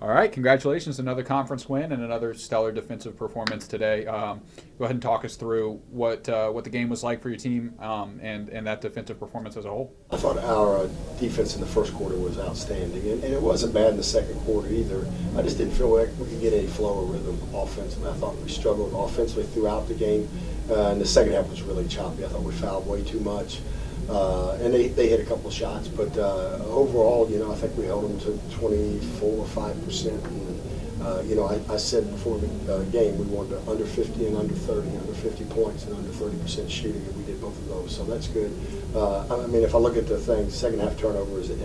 All right, congratulations. Another conference win and another stellar defensive performance today. Go ahead and talk us through what the game was like for your team and that defensive performance as a whole. I thought our defense in the first quarter was outstanding, and it wasn't bad in the second quarter either. I just didn't feel like we could get any flow or rhythm offensively. I thought we struggled offensively throughout the game, and the second half was really choppy. I thought we fouled way too much. And they hit a couple of shots, but overall, I think we held them to 24 or 5%. And, I said before the game we wanted under 50 and under 30, under 50 points and under 30% shooting, and we did both of those, so that's good. I mean, if I look at the thing, second half turnovers and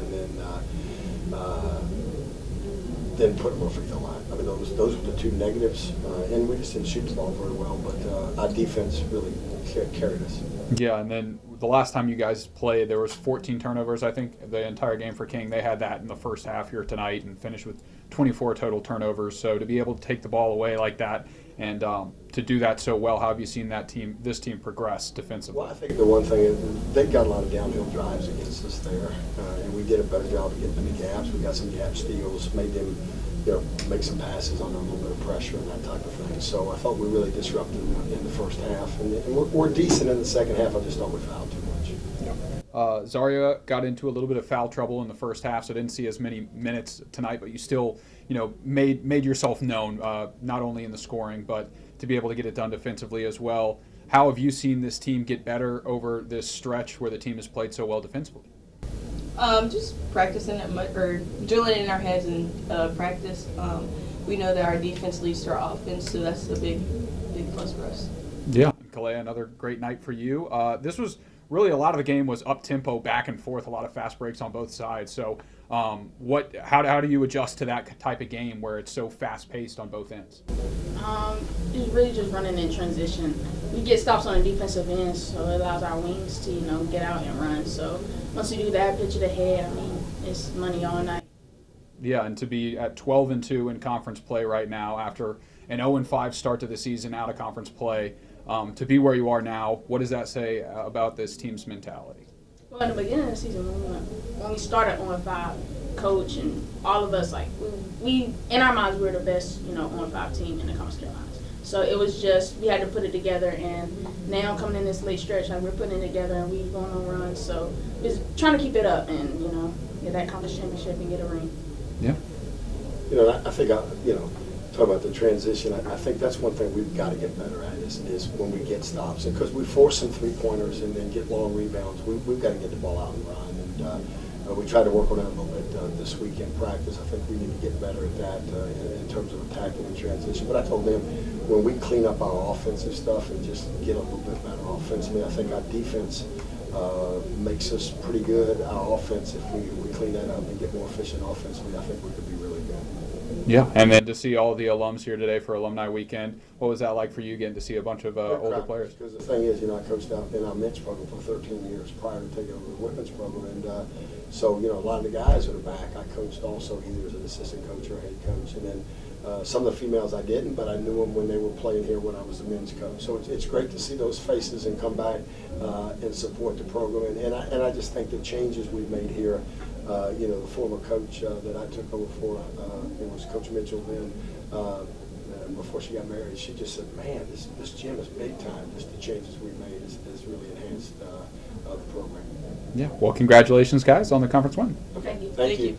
then put them on free throw line. I mean, those were the two negatives, and we just didn't shoot the ball very well, but our defense really carried us. Yeah, and then the last time you guys played, there was 14 turnovers, I think, the entire game for King. They had that in the first half here tonight and finished with 24 total turnovers. So to be able to take the ball away like that and to do that so well, how have you seen this team progress defensively? Well, I think the one thing is they got a lot of downhill drives against us there, and we did a better job of getting in the gaps. We got some gap steals, made them make some passes under a little bit of pressure and that type of thing. So I thought we really disrupted them in the first half. And we're decent in the second half. I just thought we fouled too much. Zaria got into a little bit of foul trouble in the first half, so didn't see as many minutes tonight, but you still, made yourself known, not only in the scoring, but to be able to get it done defensively as well. How have you seen this team get better over this stretch where the team has played so well defensively? Just practicing it, or drilling it in our heads and practice. We know that our defense leads to our offense, so that's a big plus for us. Yeah, Kalaya, another great night for you. This was really a lot of the game was up tempo, back and forth, a lot of fast breaks on both sides. So, how do you adjust to that type of game where it's so fast paced on both ends? It's really just running in transition. We get stops on the defensive end, so it allows our wings to get out and run. So once you do that, pitch it ahead. I mean, it's money all night. Yeah, and to be at 12-2 in conference play right now after an 0-5 start to the season out of conference play, to be where you are now, what does that say about this team's mentality? Well, in the beginning of the season, when we started 0-5, coach and all of us, we in our minds, we were the best, 0-5 team in the Conference Carolinas. So it was just, we had to put it together, and now coming in this late stretch, we're putting it together and we're going on runs. So just trying to keep it up and, get that conference championship and get a ring. Yeah. I think, talk about the transition, I think that's one thing we've got to get better at is when we get stops. And because we force some three-pointers and then get long rebounds, we've got to get the ball out and run. And we tried to work on that a little bit this week in practice. I think we need to get better at that in terms of attacking and transition. But I told them when we clean up our offensive stuff and just get a little bit better offensively, I think our defense makes us pretty good. Our offense, if we clean that up and get more efficient offensively, I think we could be really good. Yeah, and then to see all the alums here today for Alumni Weekend, what was that like for you getting to see a bunch of older players? Because the thing is, I coached out in our men's program for 13 years prior to taking over the women's program, and so a lot of the guys that are back, I coached also either as an assistant coach or head coach, and then some of the females I didn't, but I knew them when they were playing here when I was the men's coach. So it's great to see those faces and come back and support the program, and I just think the changes we've made here. The former coach that I took over for, it was Coach Mitchell then, before she got married, she just said, man, this gym is big time. Just the changes we've made has really enhanced the program. Yeah, well, congratulations, guys, on the conference win. Thank you. Thank you.